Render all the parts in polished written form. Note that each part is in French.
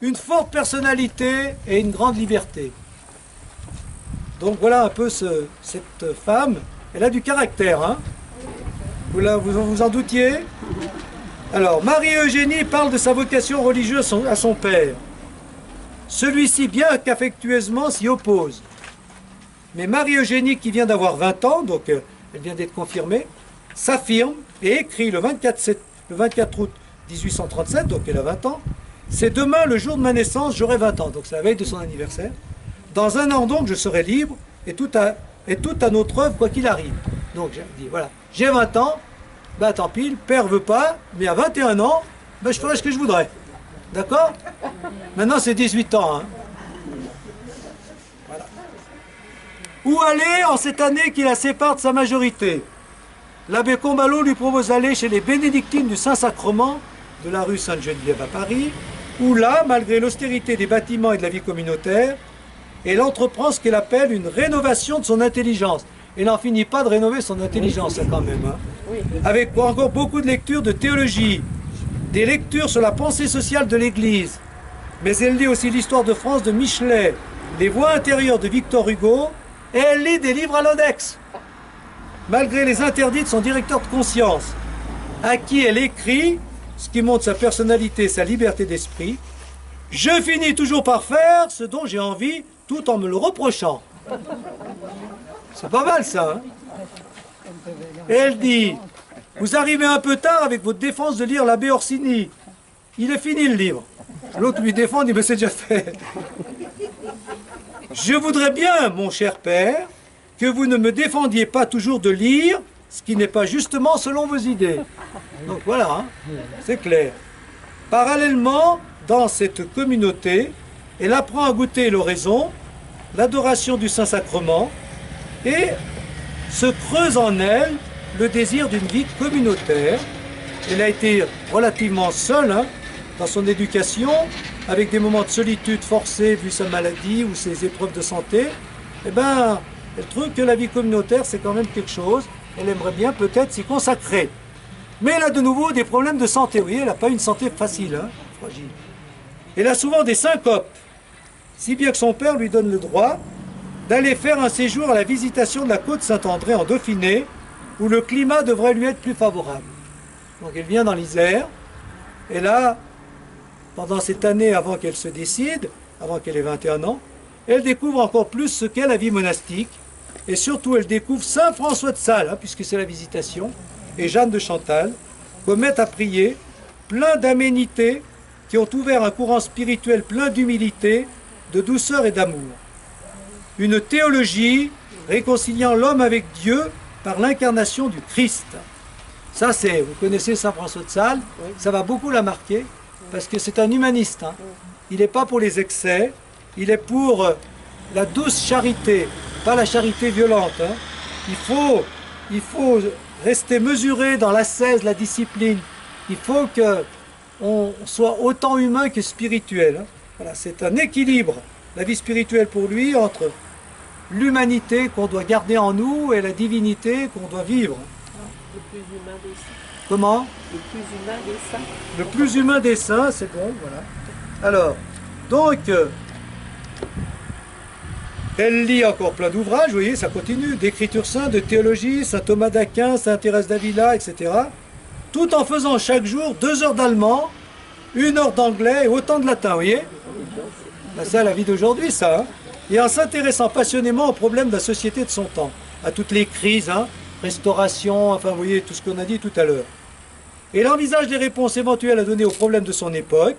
une forte personnalité et une grande liberté. Donc voilà un peu cette femme. Elle a du caractère, hein. Vous en doutiez? Alors, Marie-Eugénie parle de sa vocation religieuse à son père. Celui-ci, bien qu'affectueusement, s'y oppose. Mais Marie-Eugénie, qui vient d'avoir 20 ans, donc elle vient d'être confirmée, s'affirme et écrit le 24 août 1837, donc elle a 20 ans, « C'est demain le jour de ma naissance, j'aurai 20 ans. » Donc c'est la veille de son anniversaire. « Dans un an donc, je serai libre et tout à notre œuvre, quoi qu'il arrive. » Donc j'ai dit, voilà, j'ai 20 ans, ben tant pis, le père veut pas, mais à 21 ans, ben, je ferai ce que je voudrais. D'accord? Maintenant c'est 18 ans. Hein. Voilà. Où aller en cette année qui la sépare de sa majorité? L'abbé Combalot lui propose d'aller chez les bénédictines du Saint-Sacrement, de la rue Sainte-Geneviève à Paris, où là, malgré l'austérité des bâtiments et de la vie communautaire, elle entreprend ce qu'elle appelle une rénovation de son intelligence. Elle n'en finit pas de rénover son intelligence, hein, quand même. Hein. Oui. Avec encore beaucoup de lectures de théologie, des lectures sur la pensée sociale de l'Église. Mais elle lit aussi l'histoire de France de Michelet, les voies intérieures de Victor Hugo, et elle lit des livres à l'index. Malgré les interdits de son directeur de conscience, à qui elle écrit, ce qui montre sa personnalité et sa liberté d'esprit, « Je finis toujours par faire ce dont j'ai envie, tout en me le reprochant. » C'est pas mal ça, hein? Et elle dit, « Vous arrivez un peu tard avec votre défense de lire l'abbé Orsini. Il est fini le livre. » L'autre lui défend, dit, « Mais c'est déjà fait. » « Je voudrais bien, mon cher père, que vous ne me défendiez pas toujours de lire ce qui n'est pas justement selon vos idées. » Donc voilà, hein, c'est clair. Parallèlement, dans cette communauté, elle apprend à goûter l'oraison, l'adoration du Saint-Sacrement, et se creuse en elle le désir d'une vie communautaire. Elle a été relativement seule hein, dans son éducation, avec des moments de solitude forcés vu sa maladie ou ses épreuves de santé. Eh bien, elle trouve que la vie communautaire, c'est quand même quelque chose. Elle aimerait bien peut-être s'y consacrer. Mais elle a de nouveau des problèmes de santé. Vous voyez, elle n'a pas une santé facile, hein, fragile. Elle a souvent des syncopes, si bien que son père lui donne le droit d'aller faire un séjour à la visitation de la côte Saint-André en Dauphiné, où le climat devrait lui être plus favorable. Donc elle vient dans l'Isère, et là, pendant cette année avant qu'elle se décide, avant qu'elle ait 21 ans, elle découvre encore plus ce qu'est la vie monastique, et surtout elle découvre Saint François de Sales, hein, puisque c'est la visitation, et Jeanne de Chantal, qu'on met à prier, plein d'aménités, qui ont ouvert un courant spirituel plein d'humilité, de douceur et d'amour. Une théologie réconciliant l'homme avec Dieu par l'incarnation du Christ. Ça c'est, vous connaissez Saint François de Sales, ça va beaucoup la marquer, parce que c'est un humaniste. Hein. Il n'est pas pour les excès, il est pour la douce charité, pas la charité violente. Hein. Il faut rester mesuré dans l'ascèse, la discipline. Il faut qu'on soit autant humain que spirituel. Hein. Voilà, c'est un équilibre, la vie spirituelle pour lui, entre l'humanité qu'on doit garder en nous et la divinité qu'on doit vivre. Le plus humain des saints. Comment? Le plus humain des saints. Le plus humain des saints, c'est bon, voilà. Alors, donc, elle lit encore plein d'ouvrages, vous voyez, ça continue, d'écriture sainte, de théologie, saint Thomas d'Aquin, saint Thérèse d'Avila, etc. Tout en faisant chaque jour 2 heures d'allemand, 1 heure d'anglais et autant de latin, vous voyez. Ben, c'est la vie d'aujourd'hui, ça. Hein. Et en s'intéressant passionnément aux problèmes de la société de son temps, à toutes les crises, hein, restauration, enfin, vous voyez, tout ce qu'on a dit tout à l'heure. Elle envisage des réponses éventuelles à donner aux problèmes de son époque.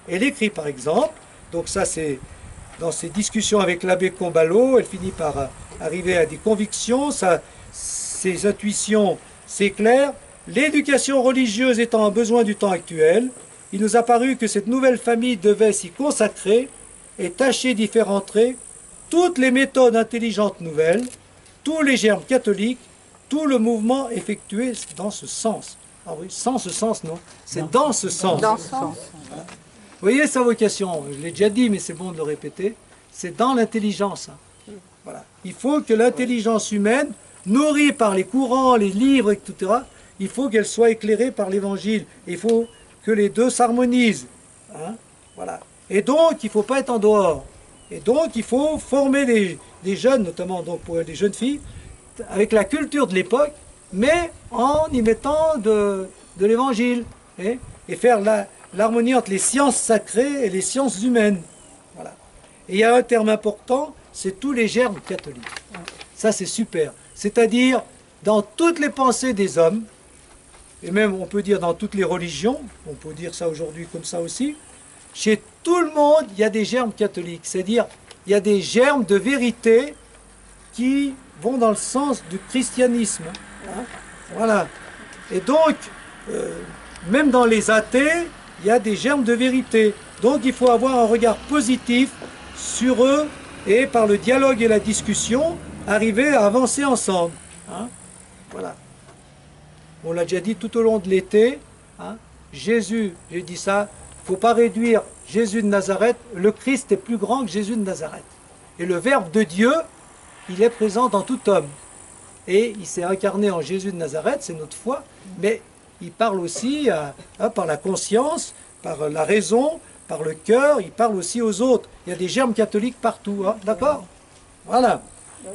Elle écrit, par exemple, donc ça c'est dans ses discussions avec l'abbé Combalot, elle finit par arriver à des convictions, ses intuitions s'éclairent. L'éducation religieuse étant un besoin du temps actuel, il nous a paru que cette nouvelle famille devait s'y consacrer et tâcher d'y faire entrer toutes les méthodes intelligentes nouvelles, tous les germes catholiques, tout le mouvement effectué dans ce sens. Ah oui, sans ce sens, non. C'est dans ce sens. Dans ce sens. Voilà. Vous voyez sa vocation, je l'ai déjà dit, mais c'est bon de le répéter, c'est dans l'intelligence. Hein. Voilà. Il faut que l'intelligence humaine, nourrie par les courants, les livres, etc., il faut qu'elle soit éclairée par l'Évangile. Il faut que les deux s'harmonisent. Hein. Voilà. Et donc, il ne faut pas être en dehors. Et donc, il faut former des jeunes, notamment donc pour les jeunes filles, avec la culture de l'époque, mais en y mettant de l'évangile. Et faire l'harmonie entre les sciences sacrées et les sciences humaines. Voilà. Et il y a un terme important, c'est tous les germes catholiques. Ça, c'est super. C'est-à-dire, dans toutes les pensées des hommes, et même on peut dire dans toutes les religions, on peut dire ça aujourd'hui comme ça aussi, chez tout le monde, il y a des germes catholiques. C'est-à-dire, il y a des germes de vérité qui vont dans le sens du christianisme. Voilà. Et donc, même dans les athées, il y a des germes de vérité. Donc il faut avoir un regard positif sur eux et par le dialogue et la discussion, arriver à avancer ensemble. Voilà. On l'a déjà dit tout au long de l'été. Jésus, j'ai dit ça, il ne faut pas réduire Jésus de Nazareth. Le Christ est plus grand que Jésus de Nazareth. Et le Verbe de Dieu, il est présent dans tout homme. Et il s'est incarné en Jésus de Nazareth, c'est notre foi, mais il parle aussi par la conscience, par la raison, par le cœur, il parle aussi aux autres. Il y a des germes catholiques partout, d'accord? Voilà.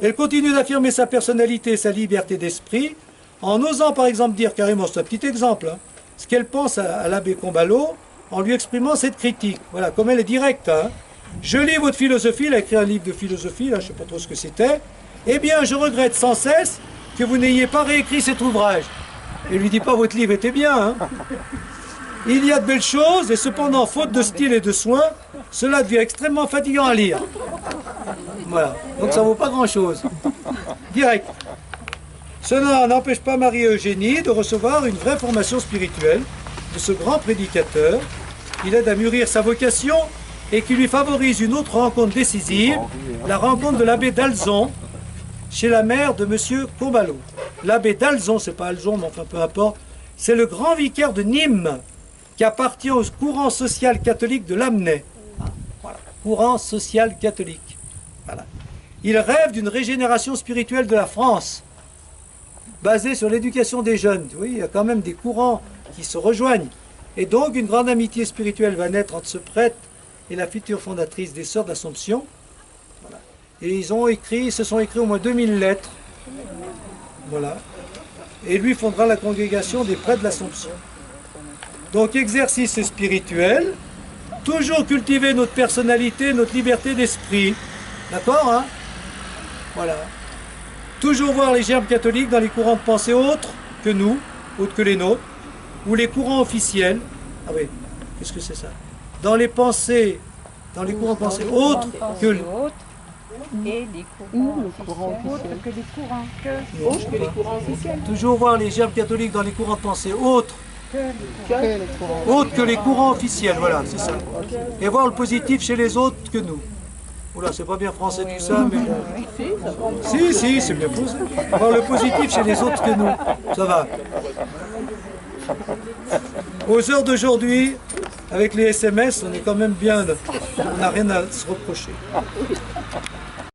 Elle continue d'affirmer sa personnalité et sa liberté d'esprit, en osant par exemple dire carrément, c'est un petit exemple, ce qu'elle pense à l'abbé Combalot, en lui exprimant cette critique. Voilà, comme elle est directe. Je lis votre philosophie, elle a écrit un livre de philosophie, là, je ne sais pas trop ce que c'était. Eh bien, je regrette sans cesse que vous n'ayez pas réécrit cet ouvrage. Et lui dit pas votre livre était bien. Il y a de belles choses et cependant, faute de style et de soin, cela devient extrêmement fatigant à lire. Voilà. Donc ça vaut pas grand-chose. Direct. Cela n'empêche pas Marie-Eugénie de recevoir une vraie formation spirituelle de ce grand prédicateur. Il aide à mûrir sa vocation et qui lui favorise une autre rencontre décisive, la rencontre de l'abbé d'Alzon chez la mère de M. Combalot. L'abbé d'Alzon, c'est pas Alzon, mais enfin peu importe, c'est le grand vicaire de Nîmes qui appartient au courant social catholique de Lamennais. Voilà. Courant social catholique. Voilà. Il rêve d'une régénération spirituelle de la France, basée sur l'éducation des jeunes. Oui, il y a quand même des courants qui se rejoignent. Et donc, une grande amitié spirituelle va naître entre ce prêtre et la future fondatrice des Sœurs d'Assomption. Voilà. Et ils se sont écrits au moins 2000 lettres. Voilà. Et lui fondera la congrégation des prêtres de l'Assomption. Donc, exercice spirituel, toujours cultiver notre personnalité, notre liberté d'esprit. D'accord, Voilà. Toujours voir les germes catholiques dans les courants de pensée autres que nous, autres que les nôtres, ou les courants officiels. Ah oui, qu'est-ce que c'est ça? Dans les courants de pensée autres que et les courants autres que les courants officiels. Toujours voir les germes catholiques dans les courants de pensée autres que les courants officiels, voilà, c'est ça. Et voir le positif chez les autres que nous. Oula, c'est pas bien français tout ça, mais bon. Si, c'est bien posé. Voir le positif chez les autres que nous. Ça va. Aux heures d'aujourd'hui, avec les SMS, on est quand même bien. On n'a rien à se reprocher.